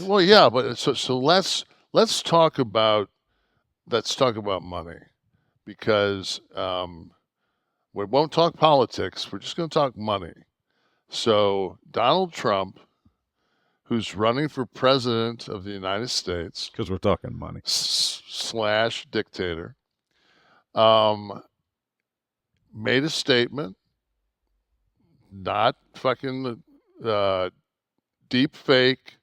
Well, yeah, but so let's talk about money because we won't talk politics. We're just going to talk money. So Donald Trump, who's running for president of the United States Because we're talking money. slash dictator, um, made a statement, not fucking uh, deep fake,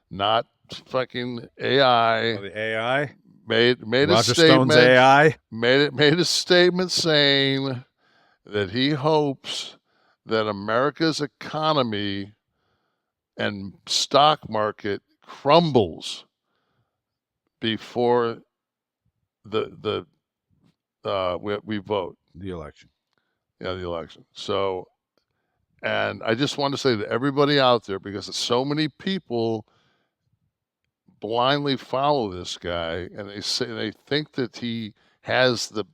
not fucking Oh, AI. the AI, Made a Roger Stone's statement, AI. made a statement saying that he hopes that America's economy and stock market crumbles before we vote. The election. Yeah, the election. So, and I just want to say to everybody out there, because so many people blindly follow this guy, and they think that he has the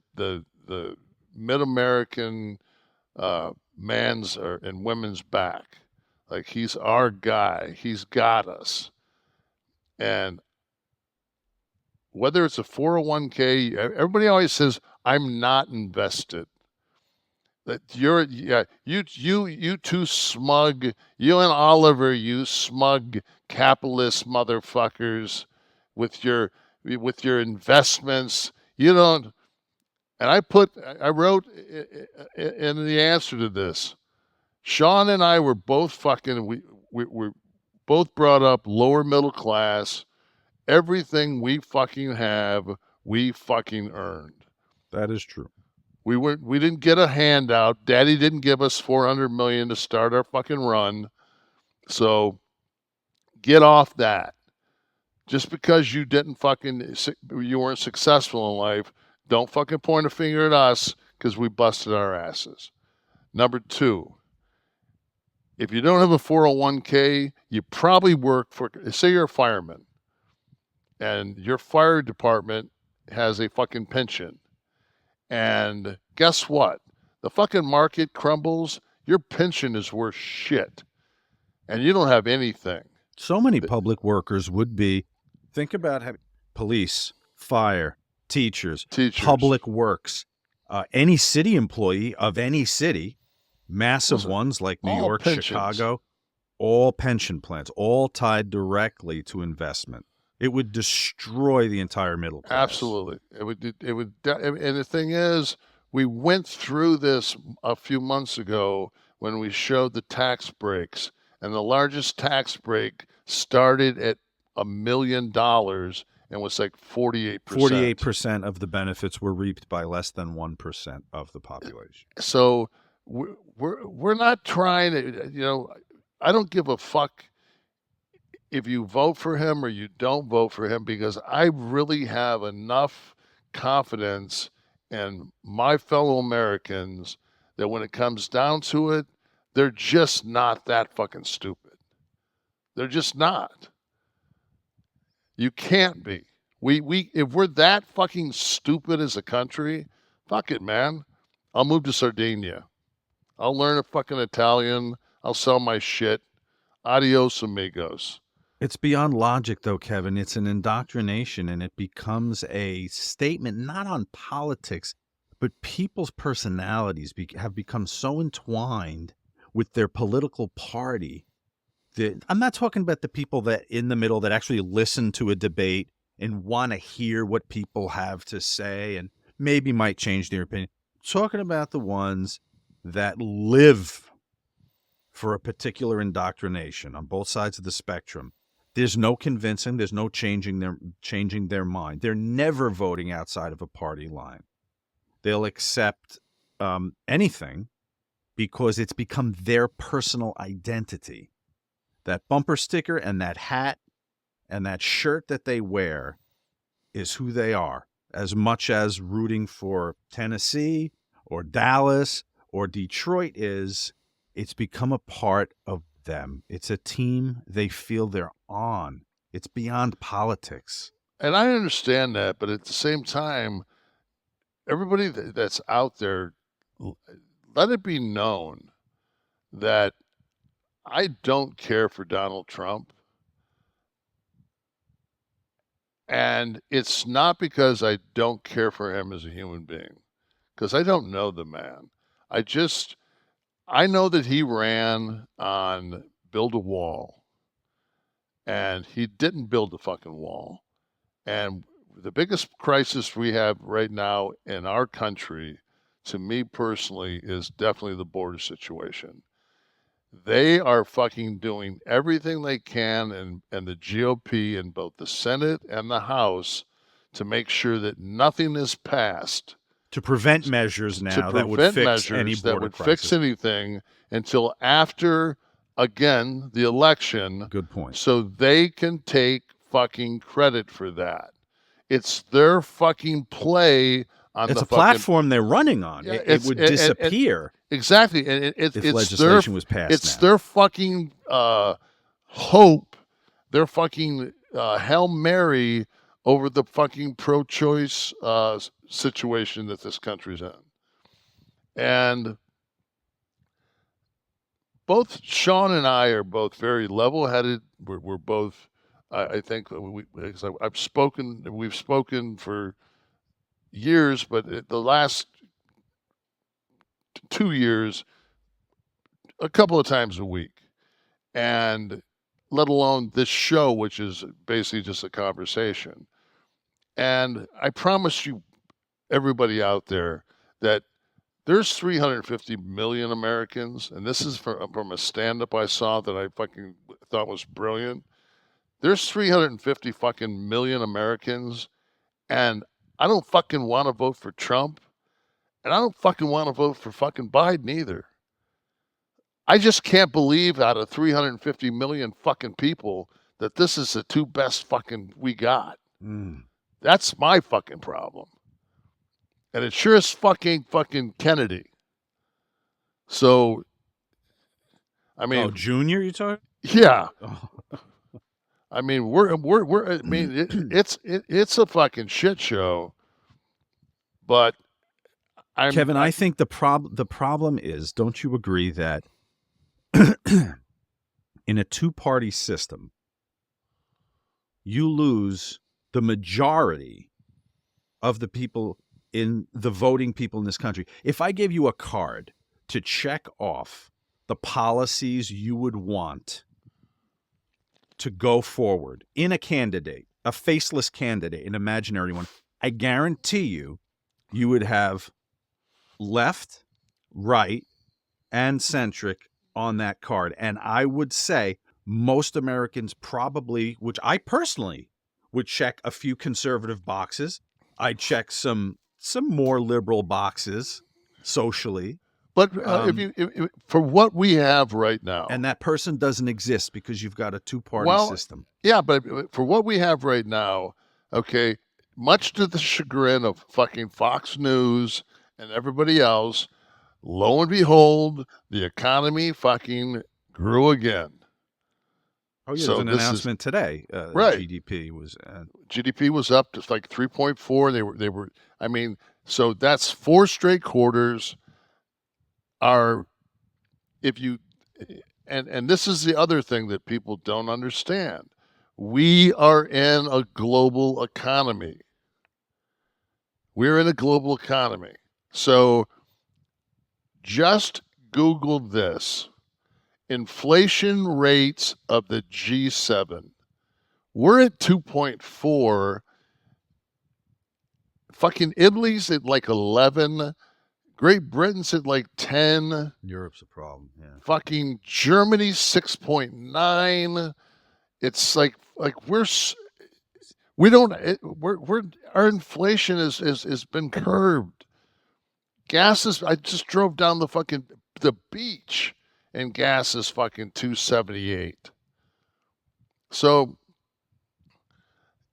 mid American man's and women's back. Like he's our guy. He's got us. And whether it's a 401k, everybody always says, I'm not invested. That you too smug, you and Oliver, you smug capitalist motherfuckers with your investments. You don't. And I wrote in the answer to this. Sean and I were both fucking. We were both brought up lower middle class. Everything we fucking have, we fucking earned. That is true. We didn't get a handout. Daddy didn't give us 400 million to start our fucking run. So get off that. Just because you weren't successful in life, don't fucking point a finger at us because we busted our asses. Number two, if you don't have a 401k, you probably work for, say you're a fireman and your fire department has a fucking pension. And guess what? The fucking market crumbles, your pension is worth shit. And you don't have anything. So many public workers would be. Think about having police, fire, teachers, public works, any city employee of any city, massive ones like New York, pensions. Chicago, all pension plans, all tied directly to investment. It would destroy the entire middle class. Absolutely. And the thing is, we went through this a few months ago when we showed the tax breaks, and the largest tax break started at $1 million and was like 48%. 48% of the benefits were reaped by less than 1% of the population. So we're not trying to, I don't give a fuck if you vote for him or you don't vote for him, because I really have enough confidence in my fellow Americans that when it comes down to it, they're just not that fucking stupid. They're just not. You can't be. We if we're that fucking stupid as a country, fuck it, man. I'll move to Sardinia. I'll learn a fucking Italian. I'll sell my shit. Adios, amigos. It's beyond logic, though, Kevin. It's an indoctrination, and it becomes a statement not on politics, but people's personalities have become so entwined with their political party that I'm not talking about the people that in the middle that actually listen to a debate and want to hear what people have to say and maybe might change their opinion. I'm talking about the ones that live for a particular indoctrination on both sides of the spectrum. There's no convincing. There's no changing their mind. They're never voting outside of a party line. They'll accept anything because it's become their personal identity. That bumper sticker and that hat and that shirt that they wear is who they are, as much as rooting for Tennessee or Dallas or Detroit is. It's become a part of them. It's a team they feel they're on. It's beyond politics. And I understand that, but at the same time, everybody that's out there, let it be known that I don't care for Donald Trump. And it's not because I don't care for him as a human being, because I don't know the man. I just, I know that he ran on build a wall, and he didn't build the fucking wall. And the biggest crisis we have right now in our country, to me personally, is definitely the border situation. They are fucking doing everything they can, and the GOP in both the Senate and the House, to make sure that nothing is passed To prevent measures to now that would prevent fix any measures that border would fix crisis. anything until after, again, the election, Good point. so they can take fucking credit for that. It's their fucking play on It's the a fucking, platform they're running on. yeah. It would disappear Exactly, and if legislation was passed it's now. their fucking hope, their fucking Hail Mary over the fucking pro-choice situation that this country's in. And both Sean and I are both very level-headed. We're both, I think, because we've spoken for years, but the last 2 years, a couple of times a week, and let alone this show, which is basically just a conversation. And I promise you, everybody out there, that there's 350 million Americans, and this is from a stand-up I saw that I fucking thought was brilliant. There's 350 fucking million Americans, and I don't fucking want to vote for Trump, and I don't fucking want to vote for fucking Biden either. I just can't believe out of 350 million fucking people that this is the two best fucking we got. Mm. That's my fucking problem. And it sure is fucking Kennedy. So, I Oh, mean, Junior, you talking? yeah. Oh. I mean, I mean, it's a fucking shit show. But Kevin, I think the problem is, don't you agree that in a two-party system, you lose the majority of the people in the voting people in this country. If I gave you a card to check off the policies you would want to go forward in a candidate, a faceless candidate, an imaginary one, I guarantee you would have left, right, and centric on that card. And I would say most Americans probably, which I personally would check a few conservative boxes. I'd check some more liberal boxes socially. But if for what we have right now, And that person doesn't exist because you've got a two-party well, system. yeah, but for what we have right now, okay, much to the chagrin of fucking Fox News and everybody else, lo and behold, the economy fucking grew again. Oh yeah, So there's an this is announcement today. right. GDP was GDP was up to like 3.4. They were. I mean, so that's 4 straight quarters. Are if you and this is the other thing that people don't understand. We are in a global economy. We're in a global economy. So just Google this. Inflation rates of the G7. We're at 2.4. Fucking Italy's at like 11. Great Britain's at like 10. Europe's a problem. Yeah. Fucking Germany's 6.9. It's like we don't we're our inflation is been curbed. Gas is, I just drove down the beach, and gas is fucking 278. So,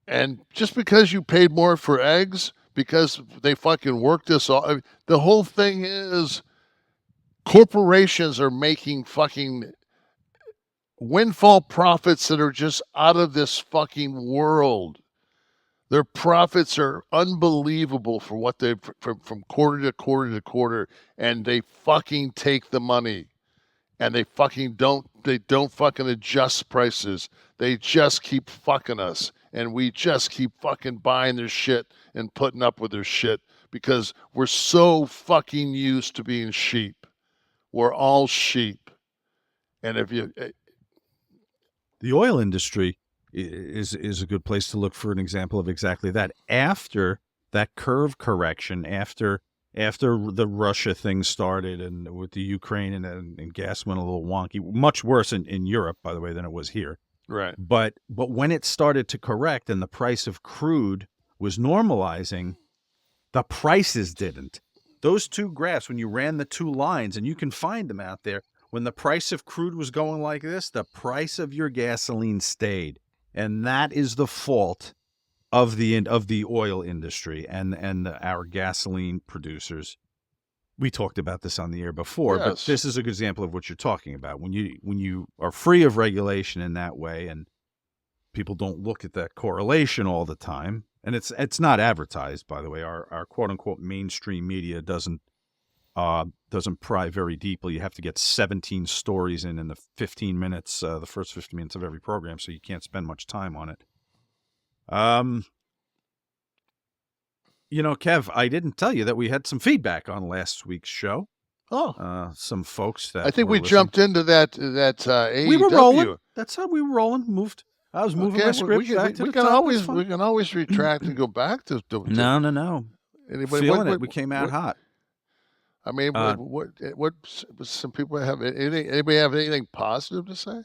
and just because you paid more for eggs because they fucking worked this all, the whole thing is corporations are making fucking windfall profits that are just out of this fucking world. Their profits are unbelievable for what they from quarter to quarter to quarter, and they fucking take the money, and they fucking don't they don't fucking adjust prices. They just keep fucking us, and we just keep fucking buying their shit and putting up with their shit because we're so fucking used to being sheep. We're all sheep, and if you The oil industry is a good place to look for an example of exactly that. After that curve correction, after the Russia thing started and with the Ukraine and gas went a little wonky, much worse in Europe, by the way, than it was here. right, But when it started to correct and the price of crude was normalizing, the prices didn't. Those two graphs, when you ran the two lines, and you can find them out there, when the price of crude was going like this, the price of your gasoline stayed. And that is the fault of the oil industry and our gasoline producers. We talked about this on the air before, but yes, this is a good example of what you're talking about. When you are free of regulation in that way, and people don't look at that correlation all the time, and it's not advertised, by the way. Our quote unquote mainstream media doesn't pry very deeply. You have to get 17 stories in the 15 minutes, the first 15 minutes of every program, so you can't spend much time on it. Kev, I didn't tell you that we had some feedback on last week's show. oh, Some folks that I think were we listening. jumped into that AEW. We were rolling. That's how we were rolling. I was moving Okay, my well, script back to the top. That's fine. we can always retract and go back to No. anybody. Feeling it. We came out hot. I mean, Uh, what some people have anything? Anybody have anything positive to say?